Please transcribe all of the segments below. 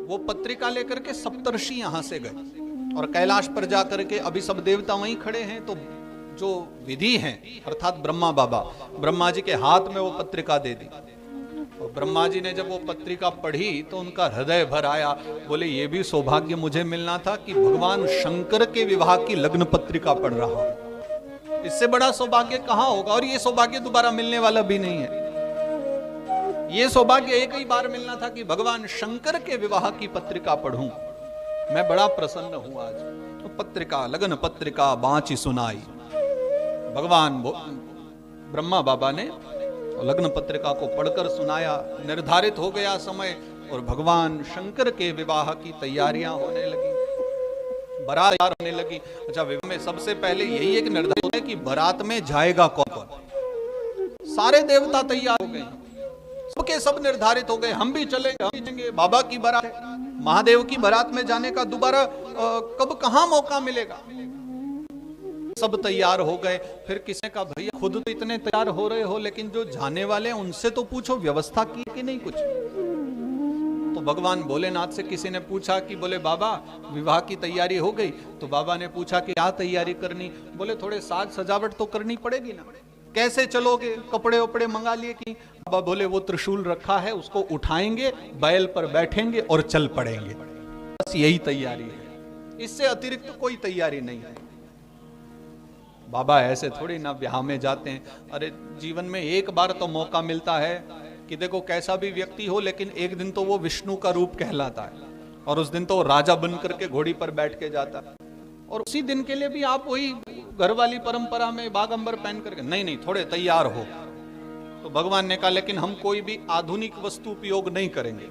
वो पत्रिका लेकर के सप्तर्षि यहां से गए और कैलाश पर जाकर के अभी सब देवता वहीं खड़े हैं, तो जो विधि है अर्थात ब्रह्मा बाबा, ब्रह्मा जी के हाथ में वो पत्रिका दे दी। और ब्रह्मा जी ने जब वो पत्रिका पढ़ी तो उनका हृदय भर आया। बोले ये भी सौभाग्य मुझे मिलना था कि भगवान शंकर के विवाह की लग्न पत्रिका पढ़ रहा हूं, इससे बड़ा सौभाग्य कहां होगा। और ये सौभाग्य दोबारा मिलने वाला भी नहीं है। ये सौभाग्य एक ही बार मिलना था कि भगवान शंकर के विवाह की पत्रिका पढ़ूं। मैं बड़ा प्रसन्न हूं आज। तो पत्रिका, लगन पत्रिका बांची सुनाई। भगवान ब्रह्मा बाबा ने लग्न पत्रिका को पढ़कर सुनाया। निर्धारित हो गया समय और भगवान शंकर के विवाह की तैयारियां होने लगी, बारात तैयार होने लगी। अच्छा, विवाह में सबसे पहले यही एक निर्धारित है कि बारात में जाएगा कौन कौन। सारे देवता तैयार हो गए, सबके सब निर्धारित हो गए। हम भी चलेंगे, हम भी चलेंगे। बाबा की बारात है, महादेव की बारात में जाने का दोबारा कब कहां मौका मिलेगा। सब तैयार हो गए। फिर किसी का भैया खुद तो इतने तैयार हो रहे हो, लेकिन जो जाने वाले हैं उनसे तो पूछो व्यवस्था की कि नहीं कुछ। तो भगवान भोलेनाथ से किसी ने पूछा कि बोले बाबा विवाह की तैयारी हो गई। तो बाबा ने पूछा कि क्या तैयारी करनी। बोले थोड़े साज सजावट तो करनी पड़ेगी ना, कैसे चलोगे, कपड़े वपड़े मंगा लिए कि। बाबा बोले वो त्रिशूल रखा है, उसको उठाएंगे, बैल पर बैठेंगे और चल पड़ेंगे, बस यही तैयारी है, इससे अतिरिक्त कोई तैयारी नहीं है। बाबा ऐसे थोड़ी ना ब्याह में जाते हैं। अरे जीवन में एक बार तो मौका मिलता है कि देखो कैसा भी व्यक्ति हो, लेकिन एक दिन तो वो विष्णु का रूप कहलाता है और उस दिन तो राजा बन करके घोड़ी पर बैठ के जाता है। और उसी दिन के लिए भी आप वही घर वाली परंपरा में बागंबर पहन करके, नहीं थोड़े तैयार हो। तो भगवान ने कहा लेकिन हम कोई भी आधुनिक वस्तु उपयोग नहीं करेंगे,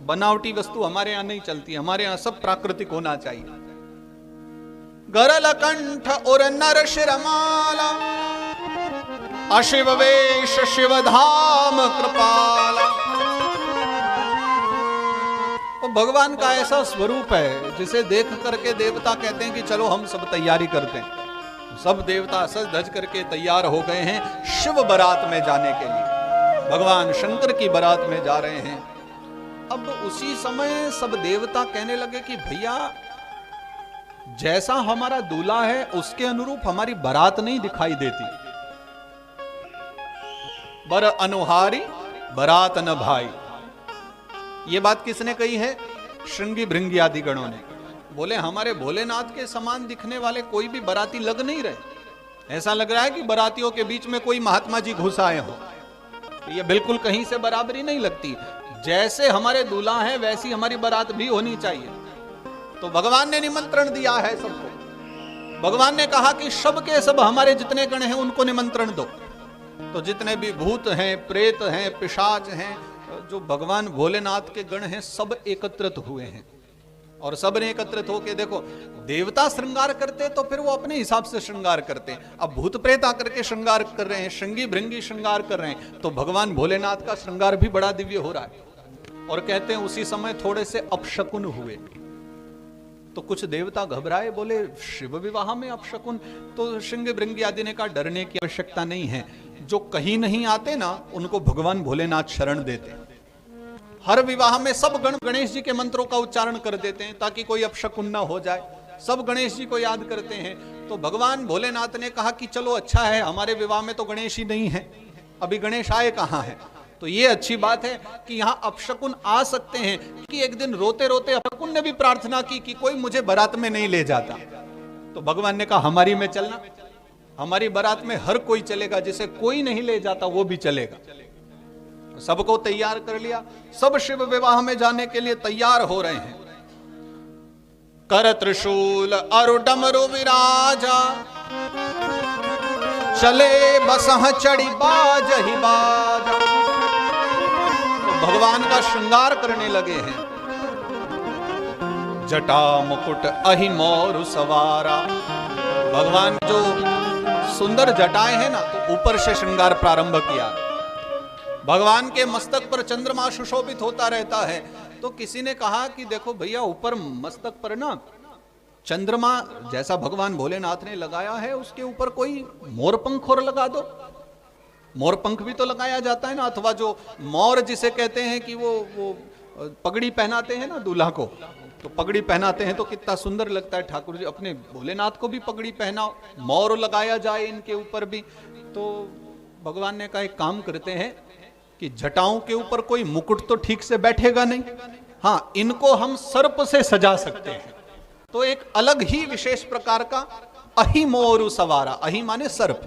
बनावटी वस्तु हमारे यहाँ नहीं चलती, हमारे यहाँ सब प्राकृतिक होना चाहिए। गरल कंठ और नर शिरमाला, अशिव वेश शिव धाम कृपाला। तो भगवान का ऐसा स्वरूप है जिसे देख करके देवता कहते हैं कि चलो हम सब तैयारी करते हैं। सब देवता सज धज करके तैयार हो गए हैं शिव बारात में जाने के लिए। भगवान शंकर की बारात में जा रहे हैं। अब उसी समय सब देवता कहने लगे कि भैया जैसा हमारा दूल्हा है उसके अनुरूप हमारी बारात नहीं दिखाई देती। बर अनुहारी बारात न भाई। ये बात किसने कही है? श्रृंगी भृंगी आदि गणों ने। बोले हमारे भोलेनाथ के समान दिखने वाले कोई भी बाराती लग नहीं रहे। ऐसा लग रहा है कि बारातियों के बीच में कोई महात्मा जी घुस आए हो। तो ये बिल्कुल कहीं से बराबरी नहीं लगती। जैसे हमारे दूल्हा है वैसी हमारी बारात भी होनी चाहिए। तो भगवान ने निमंत्रण दिया है सबको। भगवान ने कहा कि सब के सब हमारे जितने गण हैं उनको निमंत्रण दो। तो जितने भी भूत हैं, प्रेत हैं, पिशाच हैं, जो भगवान भोलेनाथ के गण हैं, सब एकत्रित हुए हैं। और सब ने एकत्रित होके, देखो देवता श्रृंगार करते तो फिर वो अपने हिसाब से श्रृंगार करते हैं। अब भूत प्रेत आकर के श्रृंगार कर रहे हैं, श्रृंगी भृंगी श्रृंगार कर रहे हैं, तो भगवान भोलेनाथ का श्रृंगार भी बड़ा दिव्य हो रहा है। और कहते हैं उसी समय थोड़े से अपशकुन हुए। तो कुछ देवता घबराए, बोले शिव विवाह में अपशकुन? तो श्रृंगी भृंगी आदि ने कहा डरने की आवश्यकता नहीं है। जो कहीं नहीं आते ना उनको भगवान भोलेनाथ शरण देते हैं। हर विवाह में सब गण गणेश जी के मंत्रों का उच्चारण कर देते हैं ताकि कोई अपशकुन ना हो जाए। सब गणेश जी को याद करते हैं। तो भगवान भोलेनाथ ने कहा कि चलो अच्छा है, हमारे विवाह में तो गणेश ही नहीं है, अभी गणेश आए कहाँ है। तो ये अच्छी बात है कि यहाँ अपशकुन आ सकते हैं। कि एक दिन रोते रोते अपशकुन ने भी प्रार्थना की कि कोई मुझे बारात में नहीं ले जाता। तो भगवान ने कहा हमारी में चलना, हमारी बारात में हर कोई चलेगा, जिसे कोई नहीं ले जाता वो भी चलेगा। सबको तैयार कर लिया। सब शिव विवाह में जाने के लिए तैयार हो रहे हैं। कर त्रिशूल अरु डमरु विराजा, चले बसह चढ़ी बाज ही बाजा। तो भगवान का श्रृंगार करने लगे हैं। जटा मुकुट अहि मोरु सवारा। भगवान जो सुंदर जटाएं हैं ना, तो ऊपर से श्रृंगार प्रारंभ किया। भगवान के मस्तक पर चंद्रमा सुशोभित होता रहता है। तो किसी ने कहा कि देखो भैया ऊपर मस्तक पर ना चंद्रमा जैसा भगवान भोलेनाथ ने लगाया है, उसके ऊपर कोई मोरपंख और लगा दो। मोरपंख भी तो लगाया जाता है ना, अथवा जो मोर जिसे कहते हैं कि वो पगड़ी पहनाते हैं ना दूल्हा को, तो पगड़ी पहनाते हैं तो कितना सुंदर लगता है। ठाकुर जी अपने भोलेनाथ को भी पगड़ी पहनाओ, मोर लगाया जाए इनके ऊपर भी। तो भगवान ने कहा एक काम करते हैं कि जटाओं के ऊपर कोई मुकुट तो ठीक से बैठेगा नहीं, हाँ इनको हम सर्प से सजा सकते हैं। तो एक अलग ही विशेष प्रकार का अहि मोरु सवारा, अहि माने सर्प,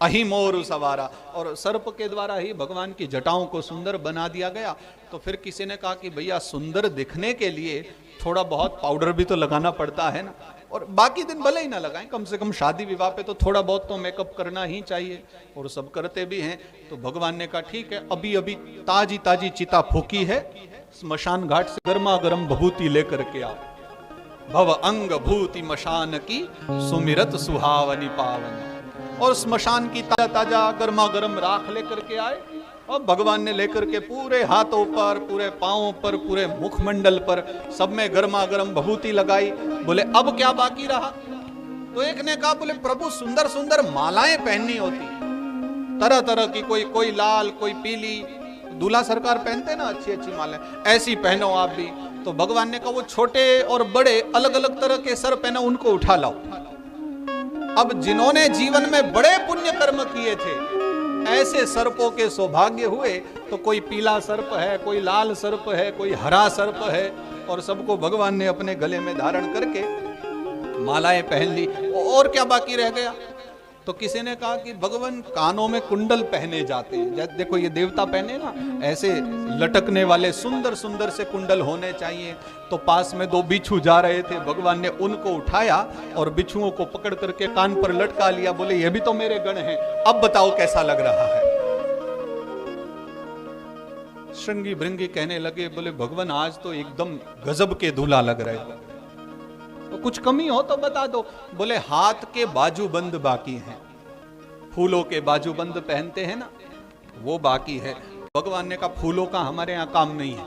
अहि मोरु सवारा, और सर्प के द्वारा ही भगवान की जटाओं को सुंदर बना दिया गया। तो फिर किसी ने कहा कि भैया सुंदर दिखने के लिए थोड़ा बहुत पाउडर भी तो लगाना पड़ता है ना, और बाकी दिन भले ही ना लगाएं, कम से कम शादी विवाह पे तो थोड़ा बहुत तो मेकअप करना ही चाहिए, और सब करते भी हैं। तो भगवान ने कहा ठीक है, अभी अभी ताजी ताजी चिता फूकी है, स्मशान घाट से गर्मा गर्म भभूति लेकर के आओ। भव अंग भूति मशान की सुमिरत सुहावनी पावनी। और स्मशान की ताजा ताजा गर्मा गर्म राख लेकर के आए, और भगवान ने लेकर के पूरे हाथों पर, पूरे पांवों पर, पूरे मुखमंडल पर सब में गर्मा गर्म भभूति लगाई। बोले अब क्या बाकी रहा? तो एक ने कहा बोले प्रभु सुंदर सुंदर मालाएं पहननी होती, तरह तरह की, कोई लाल, कोई पीली, दूल्हा सरकार पहनते ना अच्छी अच्छी मालाएं, ऐसी पहनो आप भी। तो भगवान ने कहा वो छोटे और बड़े अलग अलग तरह के सर पहना, उनको उठा लाओ। अब जिन्होंने जीवन में बड़े पुण्य कर्म किए थे, ऐसे सर्पों के सौभाग्य हुए। तो कोई पीला सर्प है, कोई लाल सर्प है, कोई हरा सर्प है, और सबको भगवान ने अपने गले में धारण करके मालाएं पहन ली। और क्या बाकी रह गया? तो किसी ने कहा कि भगवान कानों में कुंडल पहने जाते हैं, देखो ये देवता पहने ना, ऐसे लटकने वाले सुंदर सुंदर से कुंडल होने चाहिए। तो पास में दो बिच्छू जा रहे थे, भगवान ने उनको उठाया और बिच्छुओं को पकड़ करके कान पर लटका लिया। बोले ये भी तो मेरे गण हैं, अब बताओ कैसा लग रहा है? श्रृंगी भृंगी कहने लगे, बोले भगवान आज तो एकदम गजब के दूल्हा लग रहे हो, तो कुछ कमी हो तो बता दो। बोले हाथ के बाजूबंद बाकी हैं, फूलों के बाजूबंद पहनते हैं ना, वो बाकी है। भगवान ने कहा फूलों का हमारे यहाँ काम नहीं है,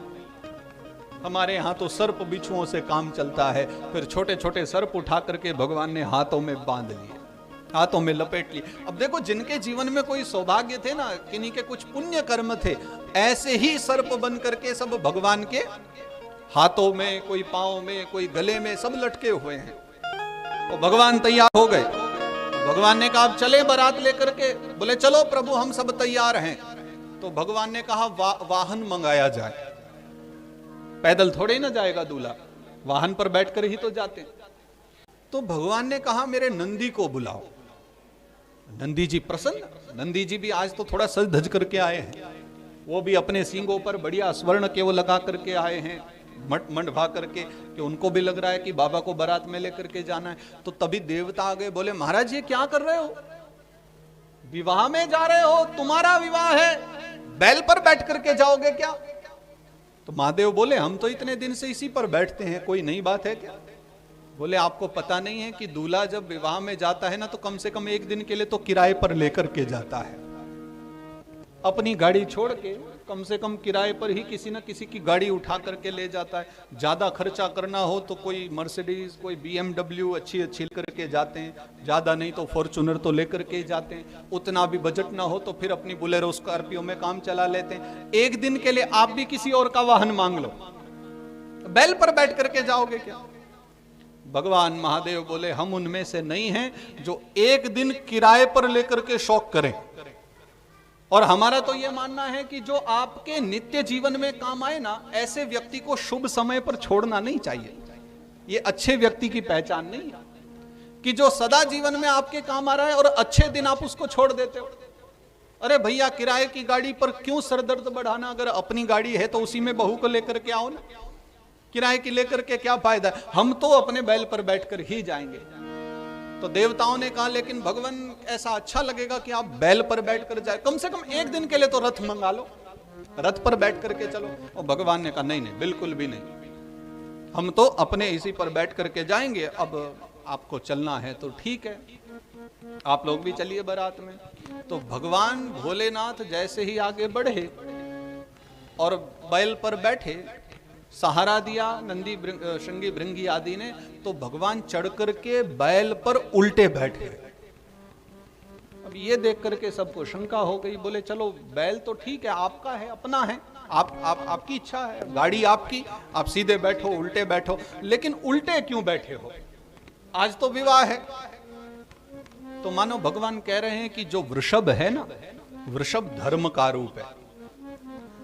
हमारे यहाँ तो सर्प बिच्छुओं से काम चलता है। फिर छोटे छोटे सर्प उठा करके भगवान ने हाथों में बांध लिए, हाथों में लपेट लिए। अब देखो जिनके जीवन में कोई सौभाग्य थे ना, किन्हीं के कुछ पुण्य कर्म थे, ऐसे ही सर्प बन करके सब भगवान के हाथों में, कोई पांव में, कोई गले में, सब लटके हुए हैं। तो भगवान तैयार हो गए। भगवान ने कहा अब चले बारात लेकर के। बोले चलो प्रभु हम सब तैयार हैं। तो भगवान ने कहा वाहन मंगाया जाए, पैदल थोड़े ना जाएगा दूल्हा, वाहन पर बैठकर ही तो जाते। तो भगवान ने कहा मेरे नंदी को बुलाओ। नंदी जी प्रसन्न, नंदी जी भी आज तो थोड़ा सज धज करके आए हैं, वो भी अपने सींगों पर बढ़िया स्वर्ण के वो लगा करके आए हैं, मंडभा करके, कि उनको भी लग रहा है कि बाबा को बारात में लेकर के जाना है। तो तभी देवता आ गए, बोले महाराज ये क्या कर रहे हो, विवाह में जा रहे हो, तुम्हारा विवाह है, बैल पर बैठ करके जाओगे क्या? तो महादेव बोले हम तो इतने दिन से इसी पर बैठते हैं, कोई नई बात है क्या? बोले आपको पता नहीं है कि दूल्हा जब विवाह में जाता है ना, तो कम से कम एक दिन के लिए तो किराए पर लेकर के जाता है, अपनी गाड़ी छोड़ के कम से कम किराए पर ही किसी न किसी की गाड़ी उठा करके ले जाता है। ज्यादा खर्चा करना हो तो कोई मर्सिडीज, कोई BMW अच्छी अच्छी करके जाते हैं, ज्यादा नहीं तो फॉर्च्यूनर तो लेकर के जाते हैं। उतना भी बजट ना हो तो फिर अपनी बुलेरो स्कॉर्पियो में काम चला लेते हैं। एक दिन के लिए आप भी किसी और का वाहन मांग लो, बैल पर बैठ करके जाओगे क्या? भगवान महादेव बोले हम उनमें से नहीं हैं जो एक दिन किराए पर लेकर के शौक करें, और हमारा तो यह मानना है कि जो आपके नित्य जीवन में काम आए ना, ऐसे व्यक्ति को शुभ समय पर छोड़ना नहीं चाहिए। ये अच्छे व्यक्ति की पहचान नहीं है कि जो सदा जीवन में आपके काम आ रहा है और अच्छे दिन आप उसको छोड़ देते हो। अरे भैया किराए की गाड़ी पर क्यों सरदर्द बढ़ाना, अगर अपनी गाड़ी है तो उसी में बहू को लेकर के आओ ना, किराए की लेकर के क्या फायदा? हम तो अपने बैल पर बैठकर ही जाएंगे। तो देवताओं ने कहा लेकिन भगवान ऐसा अच्छा लगेगा कि आप बैल पर बैठकर जाए, कम से कम एक दिन के लिए तो रथ मंगा लो, रथ पर बैठ करके चलो। और भगवान ने कहा नहीं नहीं बिल्कुल भी नहीं, हम तो अपने इसी पर बैठ करके जाएंगे। अब आपको चलना है तो ठीक है, आप लोग भी चलिए बारात में। तो भगवान भोलेनाथ जैसे ही आगे बढ़े और बैल पर बैठे, सहारा दिया नंदी श्रृंगी भृंगी आदि ने, तो भगवान चढ़ करके बैल पर उल्टे बैठे। अब ये देख करके सबको शंका हो गई, बोले चलो बैल तो ठीक है आपका है, अपना है, आपकी इच्छा है, गाड़ी आपकी, आप सीधे बैठो उल्टे बैठो, लेकिन उल्टे क्यों बैठे हो? आज तो विवाह है। तो मानो भगवान कह रहे हैं कि जो वृषभ है ना, वृषभ धर्म का रूप है,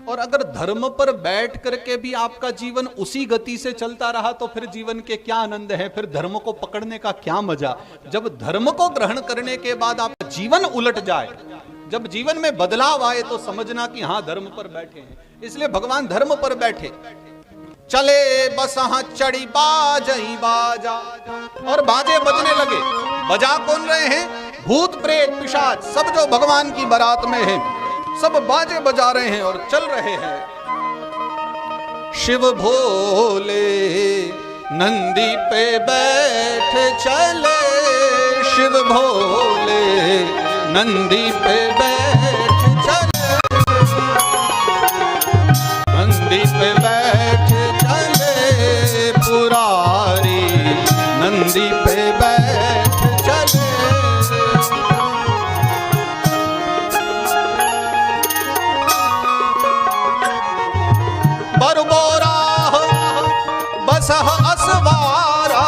और अगर धर्म पर बैठ करके भी आपका जीवन उसी गति से चलता रहा तो फिर जीवन के क्या आनंद है, फिर धर्म को पकड़ने का क्या मजा। जब धर्म को ग्रहण करने के बाद आपका जीवन उलट जाए, जब जीवन में बदलाव आए, तो समझना कि हाँ धर्म पर बैठे हैं। इसलिए भगवान धर्म पर बैठे। चले बसहा चढ़ी बाजई बाजा, और बाजे बजने लगे। बजा कौन रहे हैं? भूत प्रेत पिशाच सब जो भगवान की बारात में हैं, सब बाजे बजा रहे हैं और चल रहे हैं। शिव भोले नंदी पे बैठ चले, शिव भोले नंदी पे बैठ चले, नंदी पे बैठ चले पुरारी, नंदी पे बैठ चले। बरबोरा बसह असवारा,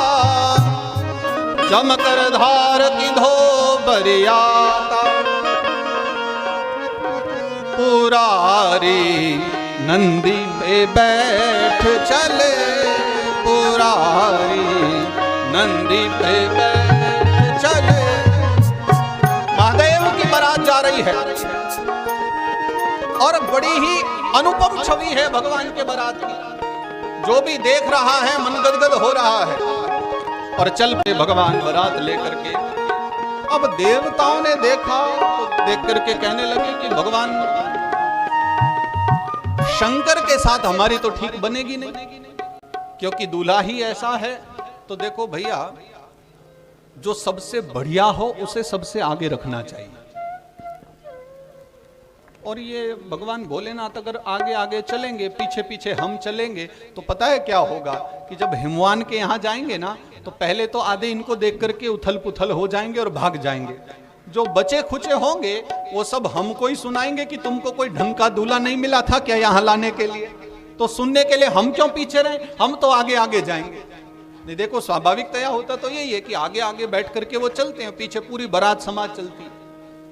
चमकर धार की धोबरियाता, पुरारी नंदी पे बैठ चले, पुरारी नंदी पे बैठ चले। महादेव की बारात जा रही है और बड़ी ही अनुपम छवि है भगवान के बारात की। जो भी देख रहा है मन गदगद हो रहा है, और चल पे भगवान बारात लेकर के। अब देवताओं ने देखा तो देख करके कहने लगे कि भगवान शंकर के साथ हमारी तो ठीक बनेगी नहीं, क्योंकि दूल्हा ही ऐसा है। तो देखो भैया, जो सबसे बढ़िया हो उसे सबसे आगे रखना चाहिए। और ये भगवान भोलेनाथ अगर आगे आगे चलेंगे, पीछे पीछे हम चलेंगे, तो पता है क्या होगा कि जब हिमवान के यहाँ जाएंगे ना, तो पहले तो आधे इनको देख करके उथल पुथल हो जाएंगे और भाग जाएंगे। जो बचे खुचे होंगे वो सब हमको ही सुनाएंगे कि तुमको कोई ढंग का दूल्हा नहीं मिला था क्या यहाँ लाने के लिए, तो सुनने के लिए हम क्यों पीछे रहे, हम तो आगे आगे जाएंगे। नहीं देखो, स्वाभाविकतया होता तो यही है कि आगे आगे बैठ करके वो चलते हैं, पीछे पूरी बारात समाज चलती है।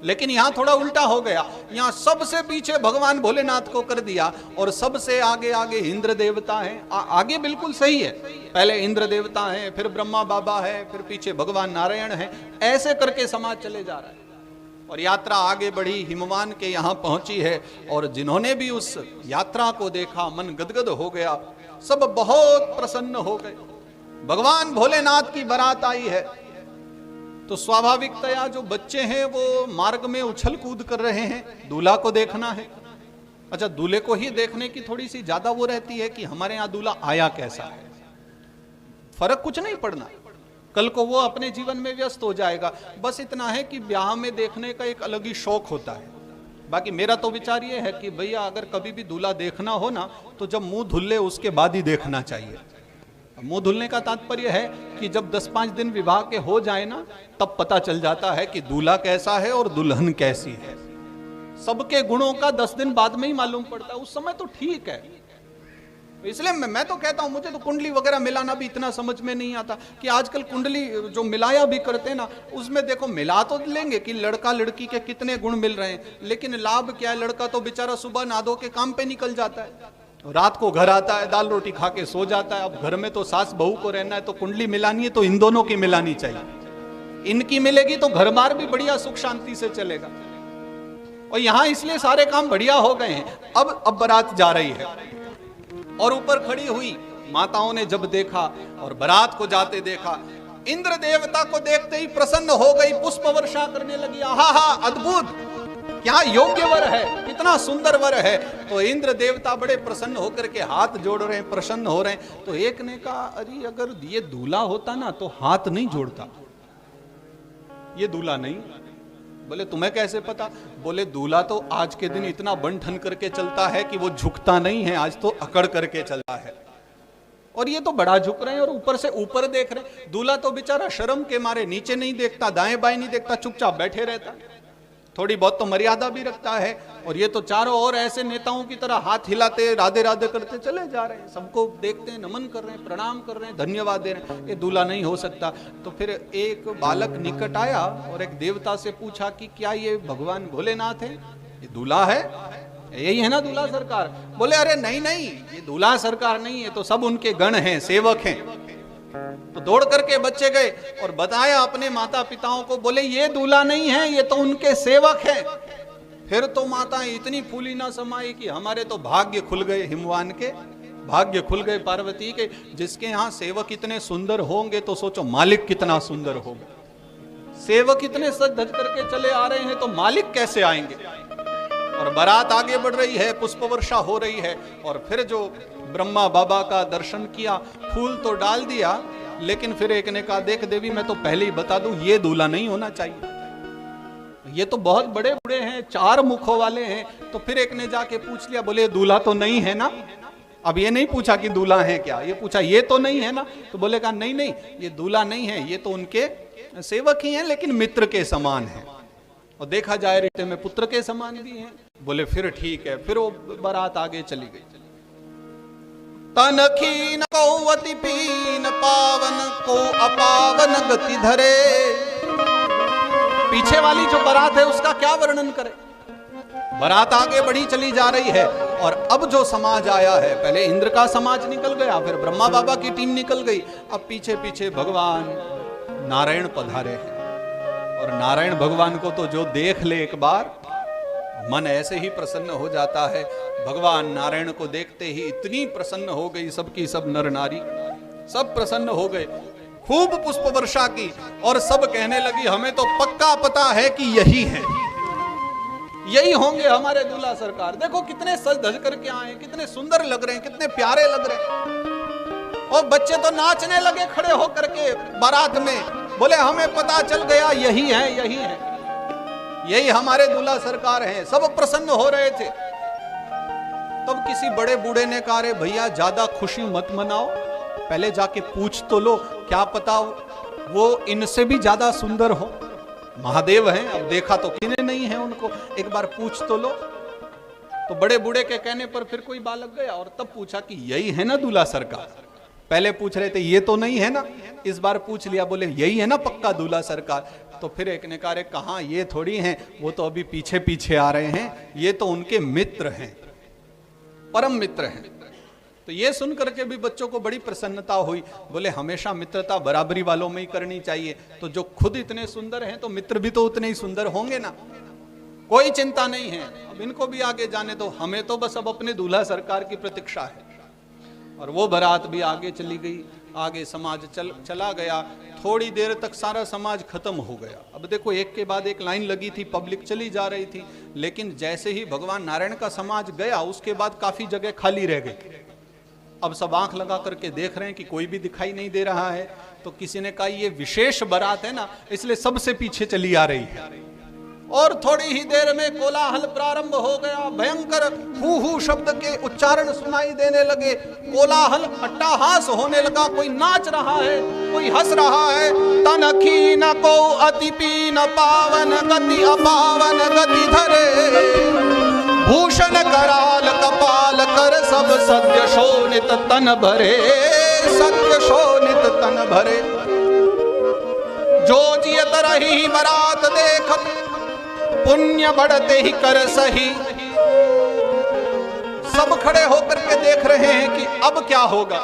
लेकिन यहां थोड़ा उल्टा हो गया, यहां सबसे पीछे भगवान भोलेनाथ को कर दिया और सबसे आगे आगे इंद्र देवता हैं। आगे बिल्कुल सही है, पहले इंद्र देवता हैं, फिर ब्रह्मा बाबा है, फिर पीछे भगवान नारायण है, ऐसे करके समाज चले जा रहा है। और यात्रा आगे बढ़ी, हिमवान के यहां पहुंची है, और जिन्होंने भी उस यात्रा को देखा मन गदगद हो गया, सब बहुत प्रसन्न हो गए। भगवान भोलेनाथ की बारात आई है, तो स्वाभाविकतया जो बच्चे हैं वो मार्ग में उछल कूद कर रहे हैं, दूल्हा को देखना है। अच्छा, दूल्हे को ही देखने की थोड़ी सी ज्यादा वो रहती है कि हमारे यहाँ दूल्हा आया कैसा है, फर्क कुछ नहीं पड़ना, कल को वो अपने जीवन में व्यस्त हो जाएगा। बस इतना है कि ब्याह में देखने का एक अलग ही शौक होता है। बाकी मेरा तो विचार ये है कि भैया अगर कभी भी दूल्हा देखना हो ना, तो जब मुंह धुले उसके बाद ही देखना चाहिए। मुंह धुलने का तात्पर्य है कि जब 10-5 दिन विवाह के हो जाए ना, तब पता चल जाता है कि दूल्हा कैसा है और दुल्हन कैसी है। सबके गुणों का 10 दिन बाद में ही मालूम पड़ता है, उस समय तो ठीक है। इसलिए मैं तो कहता हूं, मुझे तो कुंडली वगैरह मिलाना भी इतना समझ में नहीं आता कि आजकल कुंडली जो मिलाया भी करते हैं ना, उसमें देखो मिला तो लेंगे कि लड़का लड़की के कितने गुण मिल रहे हैं, लेकिन लाभ क्या है? लड़का तो बेचारा सुबह नहा धो के काम पे निकल जाता है, रात को घर आता है, दाल रोटी खा के सो जाता है। अब घर में तो सास बहू को रहना है, तो कुंडली मिलानी है तो इन दोनों की मिलानी चाहिए। इनकी मिलेगी तो घर बार भी बढ़िया सुख शांति से चलेगा। और यहां इसलिए सारे काम बढ़िया हो गए हैं। अब बारात जा रही है और ऊपर खड़ी हुई माताओं ने जब देखा और बारात को जाते देखा, इंद्र देवता को देखते ही प्रसन्न हो गई, पुष्प वर्षा करने लगी। आहा, अद्भुत, क्या योग्य वर है, कितना सुंदर वर है। तो इंद्र देवता बड़े प्रसन्न होकर के हाथ जोड़ रहे हैं, प्रसन्न हो रहे हैं। तो एक ने कहा, अरे अगर ये दूल्हा होता ना तो हाथ नहीं जोड़ता, ये दूल्हा नहीं। बोले तुम्हें कैसे पता? बोले दूल्हा तो आज के दिन इतना बन ठन करके चलता है कि वो झुकता नहीं है, आज तो अकड़ करके चलता है। और ये तो बड़ा झुक रहे हैं और ऊपर से ऊपर देख रहे हैं। दूल्हा तो बेचारा शर्म के मारे नीचे नहीं देखता, दाएं बाएं नहीं देखता, चुपचाप बैठे रहता। थोड़ी बहुत तो मर्यादा भी रखता है। और ये तो चारों ओर ऐसे नेताओं की तरह हाथ हिलाते राधे राधे करते चले जा रहे हैं, सबको देखते हैं, नमन कर रहे हैं, प्रणाम कर रहे हैं, धन्यवाद दे रहे हैं, ये दूल्हा नहीं हो सकता। तो फिर एक बालक निकट आया और एक देवता से पूछा कि क्या ये भगवान भोलेनाथ है, ये दूल्हा है, यही है ना दूल्हा सरकार? बोले अरे नहीं नहीं, ये दूल्हा सरकार नहीं है, तो सब उनके गण हैं, सेवक हैं। तो दौड़ करके बच्चे गए और बताया अपने माता पिताओं को, बोले ये दूल्हा नहीं है, ये तो उनके सेवक हैं। फिर तो माता इतनी फूली ना समाई कि हमारे तो भाग्य खुल गए, हिमवान के भाग्य खुल गए, पार्वती के। जिसके यहाँ सेवक इतने सुंदर होंगे तो सोचो मालिक कितना सुंदर होगा। सेवक इतने सज धज करके चले आ रहे हैं तो मालिक कैसे आएंगे। और बारात आगे बढ़ रही है, पुष्प वर्षा हो रही है। और फिर जो ब्रह्मा बाबा का दर्शन किया, फूल तो डाल दिया, लेकिन फिर एक ने कहा देख देवी मैं तो पहले ही बता दूं ये दूल्हा नहीं होना चाहिए, ये तो बहुत बड़े बूढ़े हैं, 4 मुखों वाले हैं। तो फिर एक ने जाके पूछ लिया, बोले दूल्हा तो नहीं है ना। अब ये नहीं पूछा कि दूल्हा है क्या, ये पूछा ये तो नहीं है ना। तो बोले कहा नहीं नहीं, ये दूल्हा नहीं है, ये तो उनके सेवक ही हैं, लेकिन मित्र के समान है, और देखा जाए रिश्ते में पुत्र के समान भी हैं। बोले फिर ठीक है। फिर वो बारात आगे चली गई। तन खीन को अति पीन, पावन को अपावन गति धरे। पीछे वाली जो बारात है उसका क्या वर्णन करें। बारात आगे बढ़ी चली जा रही है और अब जो समाज आया है, पहले इंद्र का समाज निकल गया, फिर ब्रह्मा बाबा की टीम निकल गई, अब पीछे पीछे भगवान नारायण पधारे हैं। और नारायण भगवान को तो जो देख ले एक बार मन ऐसे ही प्रसन्न हो जाता है। भगवान नारायण को देखते ही इतनी प्रसन्न हो गई सबकी सब नर नारी, सब प्रसन्न हो गए, खूब पुष्प वर्षा की। और सब कहने लगी हमें तो पक्का पता है कि यही है, यही होंगे हमारे दूल्हा सरकार। देखो कितने सज धज करके आए, कितने सुंदर लग रहे हैं, कितने प्यारे लग रहे हैं। और बच्चे तो नाचने लगे खड़े होकर के बारात में, बोले हमें पता चल गया यही है, यही है, यही हमारे दूल्हा सरकार हैं। सब प्रसन्न हो रहे थे। तब किसी बड़े बूढ़े ने कहा रे भैया ज्यादा खुशी मत मनाओ, पहले जाके पूछ तो लो, क्या पता वो इनसे भी ज्यादा सुंदर हो। महादेव हैं, अब देखा तो किने नहीं है उनको, एक बार पूछ तो लो। तो बड़े बूढ़े के कहने पर फिर कोई बालक गया और तब पूछा कि यही है ना दूल्हा सरकार। पहले पूछ रहे थे ये तो नहीं है ना, इस बार पूछ लिया, बोले यही है ना पक्का दूल्हा सरकार। तो फिर एक ने कहा कहाँ, ये थोड़ी हैं, वो तो अभी पीछे पीछे आ रहे हैं, ये तो उनके मित्र हैं, परम मित्र हैं। तो ये सुन करके भी बच्चों को बड़ी प्रसन्नता हुई। बोले हमेशा मित्रता बराबरी वालों में ही करनी चाहिए, तो जो खुद इतने सुंदर हैं तो मित्र भी तो उतने ही सुंदर होंगे ना, कोई चिंता नहीं है, अब इनको भी आगे जाने दो, हमें तो बस अब अपने दूल्हा सरकार की प्रतीक्षा है। और वो बारात भी आगे चली गई, आगे समाज चला गया। थोड़ी देर तक सारा समाज खत्म हो गया। अब देखो एक के बाद एक लाइन लगी थी, पब्लिक चली जा रही थी, लेकिन जैसे ही भगवान नारायण का समाज गया उसके बाद काफी जगह खाली रह गई। अब सब आंख लगा करके देख रहे हैं कि कोई भी दिखाई नहीं दे रहा है। तो किसी ने कहा ये विशेष बारात है ना, इसलिए सबसे पीछे चली आ रही है। और थोड़ी ही देर में कोलाहल प्रारंभ हो गया, भयंकर हू हू शब्द के उच्चारण सुनाई देने लगे, कोलाहल अट्टहास होने लगा, कोई नाच रहा है, कोई हंस रहा है। तन खीन को अति पीन, पावन गति अपावन गति धरे। भूषण कराल कपाल कर, सब सत्य शोणित तन भरे, सत्य शोणित तन भरे। जो जियत रही बारात देखत, पुण्य बढ़ते ही कर सही। सब खड़े होकर के देख रहे हैं कि अब क्या होगा।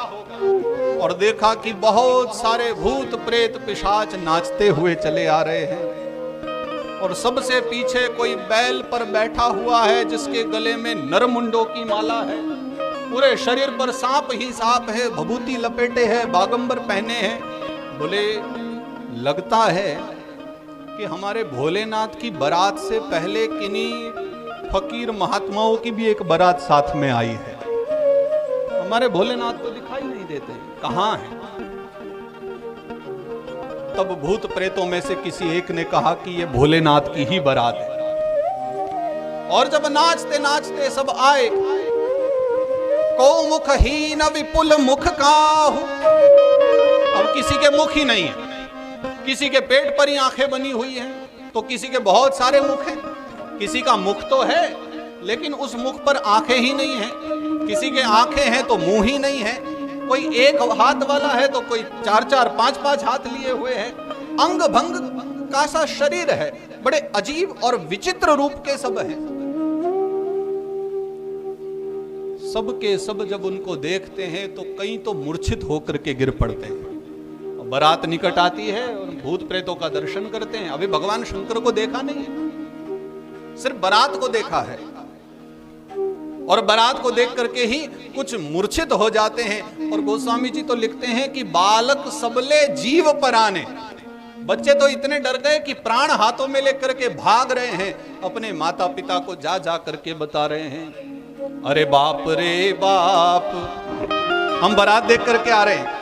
और देखा कि बहुत सारे भूत प्रेत पिशाच नाचते हुए चले आ रहे हैं। और सबसे पीछे कोई बैल पर बैठा हुआ है जिसके गले में नरमुंडों की माला है, पूरे शरीर पर सांप ही सांप है, भभूति लपेटे हैं, बागंबर पहने हैं। बोले लगता है कि हमारे भोलेनाथ की बारात से पहले किन्हीं फकीर महात्माओं की भी एक बारात साथ में आई है। हमारे भोलेनाथ तो दिखाई नहीं देते, कहां हैं? तब भूत प्रेतों में से किसी एक ने कहा कि ये भोलेनाथ की ही बारात है। और जब नाचते नाचते सब आए, को मुखहीन विपुल मुख काहू। अब किसी के मुख ही नहीं है, किसी के पेट पर ही आंखें बनी हुई हैं, तो किसी के बहुत सारे मुख हैं। किसी का मुख तो है लेकिन उस मुख पर आंखें ही नहीं है, किसी के आंखें हैं तो मुंह ही नहीं है, कोई एक हाथ वाला है तो कोई 4-4 5-5 हाथ लिए हुए है, अंग भंग का सा शरीर है, बड़े अजीब और विचित्र रूप के सब हैं। सब के सब जब उनको देखते हैं तो कई तो मूर्छित होकर के गिर पड़ते हैं। बारात निकट आती है और भूत प्रेतों का दर्शन करते हैं। अभी भगवान शंकर को देखा नहीं है, सिर्फ बारात को देखा है और बारात को देख करके ही कुछ मूर्छित हो जाते हैं। और गोस्वामी जी तो लिखते हैं कि बालक सबले जीव पराने, बच्चे तो इतने डर गए कि प्राण हाथों में लेकर के भाग रहे हैं, अपने माता पिता को जा जा करके बता रहे हैं, अरे बाप रे बाप, हम बारात देख करके आ रहे हैं,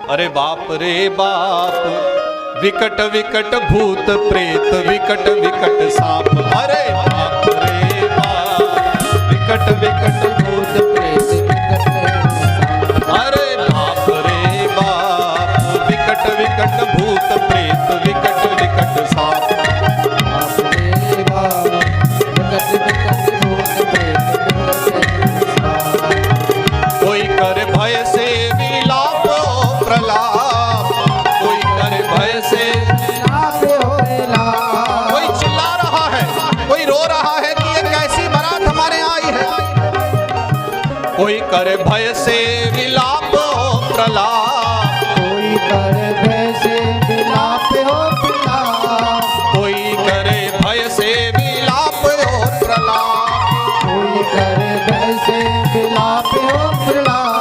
अरे बाप रे बाप, विकट विकट भूत प्रेत, विकट विकट सांप, अरे बाप रे बाप, विकट विकट भूत प्रेत, अरे बाप रे बाप, विकट विकट भूत प्रेत, विकट विकट सांप, बाप रे बाप, विकट विकट भूत प्रेत, कोई कर भय से विलाप प्रलाप, कोई कर भय से विलाप हो विलाप, कोई चिल्ला रहा है, कोई रो रहा है कि ये कैसी बारात हमारे आई है, कोई कर भय से विलाप हो प्रलाप, कोई कर भय से विलाप हो प्रलाप, कोई करे भय से विलाप हो प्रलाप, कोई करे भय से विलाप हो प्रलाप,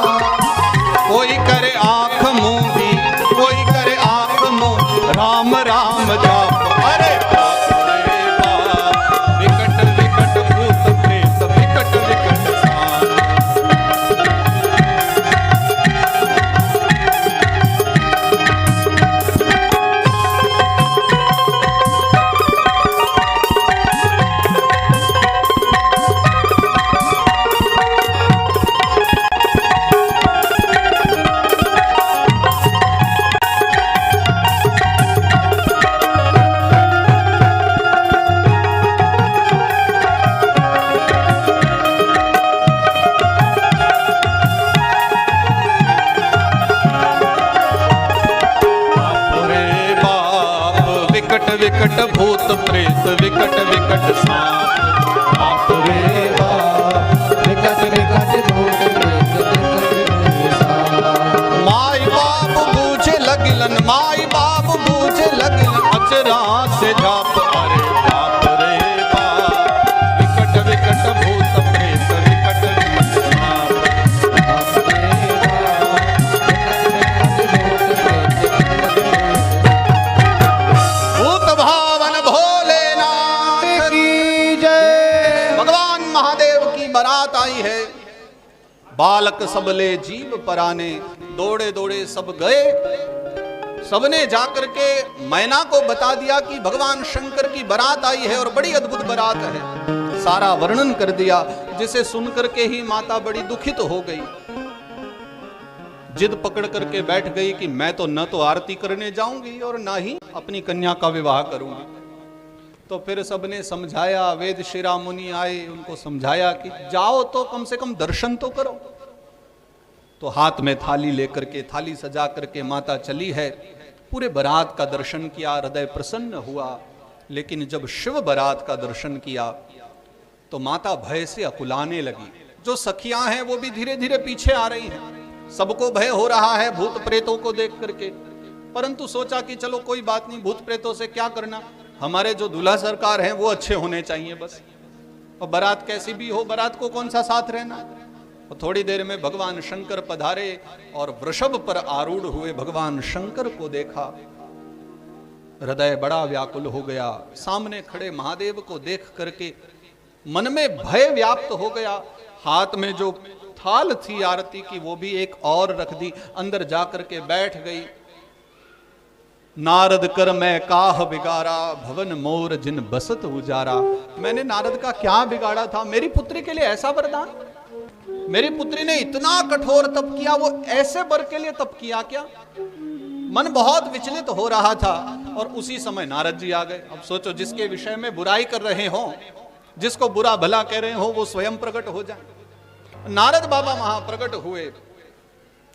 कोई करे आंख मूंदी, कोई करे आंख मूंद, राम राम जाप, अरे बाप रे बाप, विकट विकट भूत प्रेत, विकट विकट सांप, विकट भूत प्रेत, विकट विकट सांप, बाप रे बाप, विकट विकट भूत प्रेत, विकट विकट सांप, माई बाप बूझे लगिलन, माई बाप बूझे लगिलन, अचरा से झाप, अरे बाप रे बाप, विकट विकट भूत प्रेत, विकट विकट सांप, बाप रे बाप, विकट विकट भूत प्रेत, भूत भावन भोलेनाथ की जय। भगवान महादेव की बारात आई है, बालक सबले जीव पराने, दौड़े दौड़े सब गए, सबने जाकर के मैना को बता दिया कि भगवान शंकर की बारात आई है और बड़ी अद्भुत बारात है, सारा वर्णन कर दिया, जिसे सुनकर के ही माता बड़ी दुखित हो गई, जिद पकड़ करके बैठ गई कि मैं तो न तो आरती करने जाऊंगी और ना ही अपनी कन्या का विवाह करूंगी। तो फिर सबने समझाया, वेद शिरा मुनि आए, उनको समझाया कि जाओ तो कम से कम दर्शन तो करो। तो हाथ में थाली लेकर के, थाली सजा करके माता चली है, पूरे बारात का दर्शन किया, हृदय प्रसन्न हुआ। लेकिन जब शिव बारात का दर्शन किया तो माता भय से अकुलाने लगी। जो सखियां हैं वो भी धीरे धीरे पीछे आ रही हैं, सबको भय हो रहा है भूत प्रेतों को देख करके, परंतु सोचा कि चलो कोई बात नहीं, भूत प्रेतों से क्या करना, हमारे जो दूल्हा सरकार हैं वो अच्छे होने चाहिए बस, और बारात कैसी भी हो, बारात को कौन सा साथ रहना। और थोड़ी देर में भगवान शंकर पधारे और वृषभ पर आरूढ़ हुए भगवान शंकर को देखा, हृदय बड़ा व्याकुल हो गया। सामने खड़े महादेव को देख करके मन में भय व्याप्त हो गया। हाथ में जो थाल थी आरती की वो भी एक और रख दी, अंदर जाकर के बैठ गई। नारद कर मैं काह बिगाड़ा, भवन मोर जिन बसत उजारा। मैंने नारद का क्या बिगाड़ा था, मेरी पुत्री के लिए ऐसा वरदान, मेरी पुत्री ने इतना कठोर तप किया, वो ऐसे वर के लिए तप किया क्या। मन बहुत विचलित हो रहा था और उसी समय नारद जी आ गए। अब सोचो, जिसके विषय में बुराई कर रहे हो जिसको बुरा भला कह रहे हो वो स्वयं प्रकट हो जाए। नारद बाबा वहां प्रकट हुए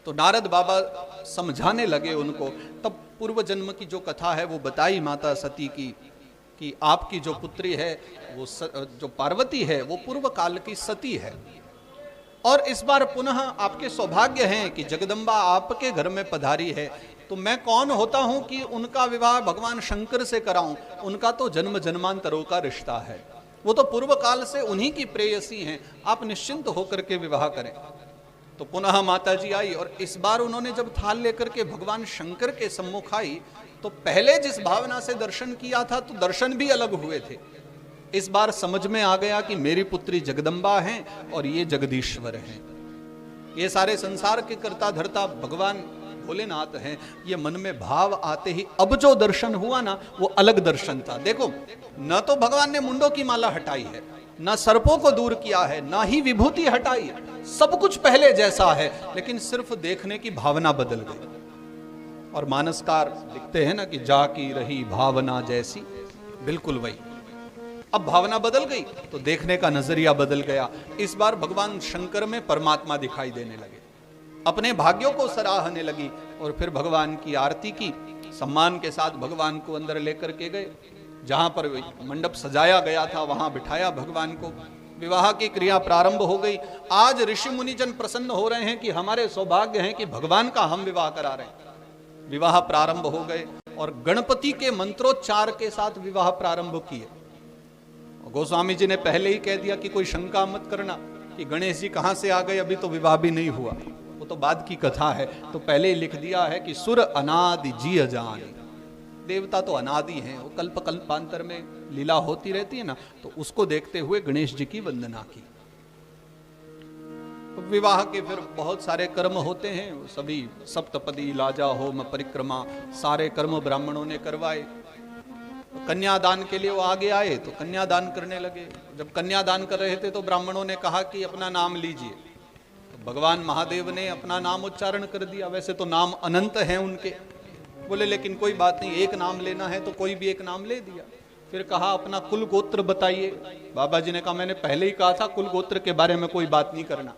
तो नारद बाबा समझाने लगे उनको। तब पूर्व जन्म की जो कथा है वो बताई माता सती की, कि आपकी जो पुत्री है वो जो पार्वती है वो पूर्व काल की सती है, और इस बार पुनः आपके सौभाग्य हैं कि जगदम्बा आपके घर में पधारी है। तो मैं कौन होता हूं कि उनका विवाह भगवान शंकर से कराऊं? उनका तो जन्म जन्मांतरों का रिश्ता है, वो तो पूर्व काल से उन्हीं की प्रेयसी हैं, आप निश्चिंत होकर के विवाह करें। तो पुनः माता जी आई, और इस बार उन्होंने जब थाल लेकर के भगवान शंकर के सम्मुख आई तो पहले जिस भावना से दर्शन किया था तो दर्शन भी अलग हुए थे। इस बार समझ में आ गया कि मेरी पुत्री जगदम्बा हैं और ये जगदीश्वर हैं, ये सारे संसार के कर्ता धर्ता भगवान भोलेनाथ हैं। ये मन में भाव आते ही अब जो दर्शन हुआ ना वो अलग दर्शन था। देखो, न तो भगवान ने मुंडों की माला हटाई है, न सर्पों को दूर किया है, ना ही विभूति हटाई, सब कुछ पहले जैसा है, लेकिन सिर्फ देखने की भावना बदल गई। और मानसकार लिखते हैं ना कि जाकी रही भावना जैसी, बिल्कुल वही। अब भावना बदल गई तो देखने का नजरिया बदल गया। इस बार भगवान शंकर में परमात्मा दिखाई देने लगे, अपने भाग्यों को सराहने लगी, और फिर भगवान की आरती की, सम्मान के साथ भगवान को अंदर लेकर के गए। जहां पर मंडप सजाया गया था वहां बिठाया भगवान को, विवाह की क्रिया प्रारंभ हो गई। आज ऋषि मुनिजन प्रसन्न हो रहे हैं कि हमारे सौभाग्य हैं कि भगवान का हम विवाह करा रहे हैं। विवाह प्रारंभ हो गए और गणपति के मंत्रोच्चार के साथ विवाह प्रारंभ किए। गोस्वामी जी ने पहले ही कह दिया कि कोई शंका मत करना कि गणेश जी कहां से आ गए, अभी तो विवाह भी नहीं हुआ, वो तो बाद की कथा है। तो पहले ही लिख दिया है कि सुर अनादि जी अजानी, देवता तो अनादि हैं, वो कल्प कल्पांतर में लीला होती रहती है ना, तो उसको देखते हुए गणेश जी की वंदना की। विवाह के फिर बहुत सारे कर्म होते हैं, सभी सप्तपदी लाजा होम परिक्रमा सारे कर्म ब्राह्मणों ने करवाए। कन्यादान के लिए वो आगे आए तो कन्यादान करने लगे। जब कन्यादान कर रहे थे तो ब्राह्मणों ने कहा कि अपना नाम लीजिए, तो भगवान महादेव ने अपना नाम उच्चारण कर दिया। वैसे तो नाम अनंत हैं उनके, बोले लेकिन कोई बात नहीं, एक नाम लेना है तो कोई भी एक नाम ले दिया। फिर कहा अपना कुल गोत्र बताइए। बाबा जी ने कहा मैंने पहले ही कहा था कुल गोत्र के बारे में कोई बात नहीं करना,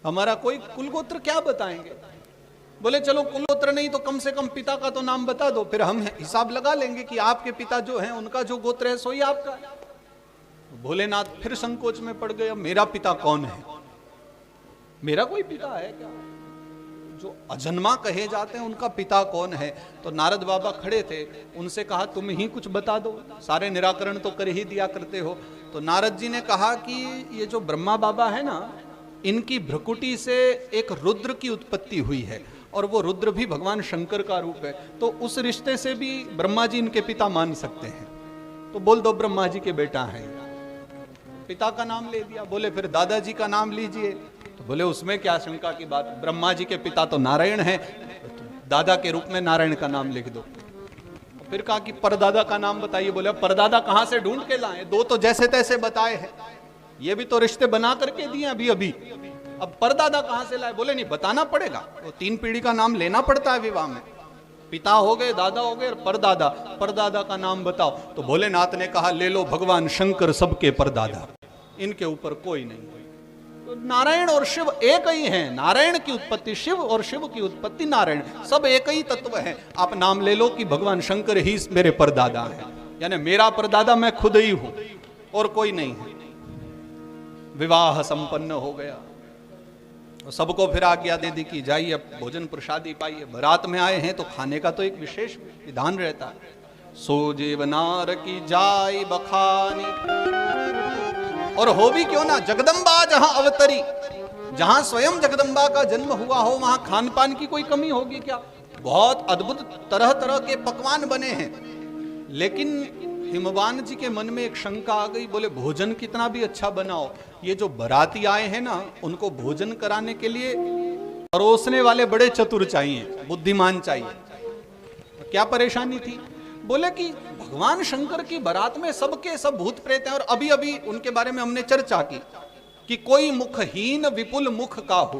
हमारा कोई कुल गोत्र क्या बताएंगे। बोले चलो कुल गोत्र नहीं तो कम से कम पिता का तो नाम बता दो, फिर हम हिसाब लगा लेंगे कि आपके पिता जो हैं उनका जो गोत्र है सोई आपका। भोलेनाथ फिर संकोच में पड़ गए, मेरा पिता कौन है, मेरा कोई पिता है क्या? जो अजन्मा कहे जाते हैं उनका पिता कौन है? तो नारद बाबा खड़े थे, उनसे कहा तुम ही कुछ बता दो, सारे निराकरण तो कर ही दिया करते हो। तो नारद जी ने कहा कि ये जो ब्रह्मा बाबा है ना, इनकी भ्रकुटी से एक रुद्र की उत्पत्ति हुई है, और वो रुद्र भी भगवान शंकर का रूप है, तो उस रिश्ते से भी ब्रह्मा जी इनके पिता मान सकते हैं, तो बोल दो ब्रह्मा जी के बेटा हैं। पिता का नाम ले दिया। बोले फिर दादाजी का नाम लीजिए, तो बोले उसमें क्या शंका की बात, ब्रह्मा जी के पिता तो नारायण हैं, तो दादा के रूप में नारायण का नाम लिख दो। फिर कहा कि परदादा का नाम बताइए। बोले परदादा कहां से ढूंढ के लाए, दो तो जैसे तैसे बताए हैं, ये भी तो रिश्ते बना करके दिए अभी अभी, अब परदादा कहां से लाए? बोले नहीं बताना पड़ेगा, तो 3 पीढ़ी का नाम लेना पड़ता है विवाह में, पिता हो गए, दादा हो गए और परदादा, परदादा का नाम बताओ। तो भोलेनाथ ने कहा ले लो भगवान शंकर सबके परदादा, इनके ऊपर कोई नहीं। तो नारायण और शिव एक ही हैं, नारायण की उत्पत्ति शिव और शिव की उत्पत्ति नारायण, सब एक ही तत्व है। आप नाम ले लो कि भगवान शंकर ही मेरे परदादा है, यानी मेरा परदादा मैं खुद ही हूं और कोई नहीं है। विवाह संपन्न हो गया, सबको फिर आज्ञा दे दी कि जाइए अब भोजन प्रसादी पाइए। बारात में आए हैं तो खाने का तो एक विशेष विधान रहता है। सो जेवनार की जाय बखानी, और हो भी क्यों ना जगदम्बा जहां अवतरी, जहां स्वयं जगदम्बा का जन्म हुआ हो वहां खान पान की कोई कमी होगी क्या? बहुत अद्भुत तरह तरह के पकवान बने हैं। लेकिन हिमवान जी के मन में एक शंका आ गई, बोले भोजन कितना भी अच्छा बनाओ, ये जो बाराती आए हैं ना उनको भोजन कराने के लिए परोसने वाले बड़े चतुर चाहिए, बुद्धिमान चाहिए। क्या परेशानी थी? बोले कि भगवान शंकर की बारात में सबके सब भूत प्रेत हैं, और अभी अभी उनके बारे में हमने चर्चा की कि कोई मुखहीन विपुल मुख का हो।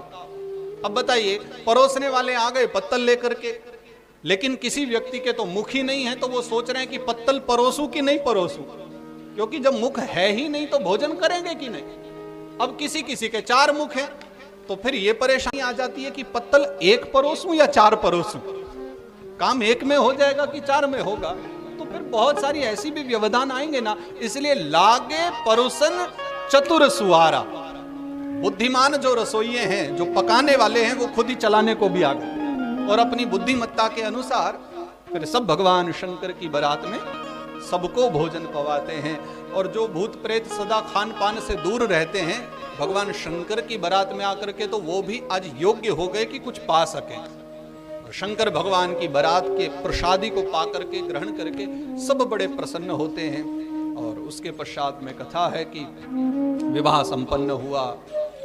अब बताइए परोसने वाले आ गए पत्तल लेकर के, लेकिन किसी व्यक्ति के तो मुख ही नहीं है, तो वो सोच रहे हैं कि पत्तल परोसूं कि नहीं परोसूं। क्योंकि जब मुख है ही नहीं तो भोजन करेंगे कि नहीं। अब किसी किसी के 4 मुख हैं, तो फिर ये परेशानी आ जाती है कि पत्तल 1 परोसूं या 4 परोसूं, काम 1 में हो जाएगा कि 4 में होगा, तो फिर बहुत सारी ऐसी भी व्यवधान आएंगे ना। इसलिए लागे परोसन चतुर सुआरा, बुद्धिमान जो रसोइये हैं, जो पकाने वाले हैं, वो खुद ही चलाने को भी आ गए और अपनी बुद्धिमत्ता के अनुसार फिर सब भगवान शंकर की बारात में सबको भोजन पवाते हैं। और जो भूत प्रेत सदा खान पान से दूर रहते हैं, भगवान शंकर की बारात में आकर के तो वो भी आज योग्य हो गए कि कुछ पा सकें। और शंकर भगवान की बारात के प्रसादी को पा करके, ग्रहण करके सब बड़े प्रसन्न होते हैं। और उसके पश्चात में कथा है कि विवाह संपन्न हुआ,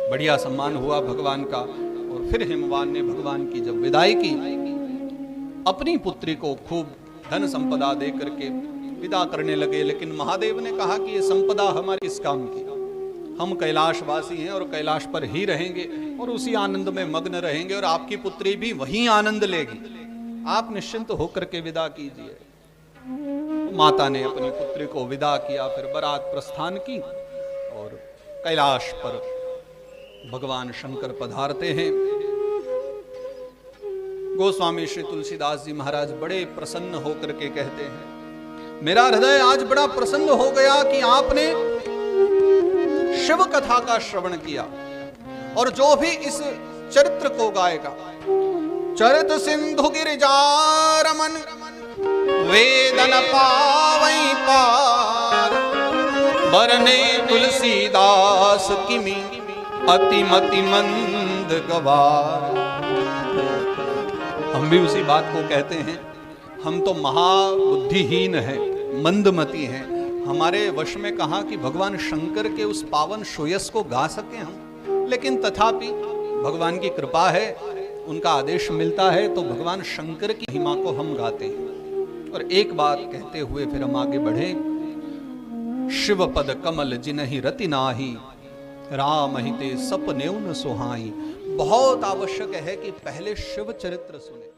बढ़िया सम्मान हुआ भगवान का। और फिर हिमवान ने भगवान की जब विदाई की, अपनी पुत्री को खूब धन संपदा दे करके विदा करने लगे। लेकिन महादेव ने कहा कि ये संपदा हमारे किस काम की, हम कैलाशवासी हैं और कैलाश पर ही रहेंगे और उसी आनंद में मग्न रहेंगे, और आपकी पुत्री भी वही आनंद लेगी, आप निश्चिंत होकर के विदा कीजिए। माता ने अपनी पुत्री को विदा किया, फिर बारात प्रस्थान की और कैलाश पर भगवान शंकर पधारते हैं। गोस्वामी श्री तुलसीदास जी महाराज बड़े प्रसन्न होकर के कहते हैं, मेरा हृदय आज बड़ा प्रसन्न हो गया कि आपने शिव कथा का श्रवण किया, और जो भी इस चरित्र को गाएगा, चरित सिंधु गिरिजारमन वेदन पावई पार, बरने तुलसीदास किमी अतिमति मंद गवार। हम भी उसी बात को कहते हैं, हम तो महाबुद्धिहीन हैं, मंदमती हैं, हमारे वश में कहाँ कि भगवान शंकर के उस पावन श्रेयस को गा सके हम। लेकिन तथापि भगवान की कृपा है, उनका आदेश मिलता है तो भगवान शंकर की महिमा को हम गाते हैं। और एक बात कहते हुए फिर हम आगे बढ़े, शिव पद कमल जिनहि रति नाही, राम हिते सपनेउ न सुहाई। बहुत आवश्यक है कि पहले शिव चरित्र सुने।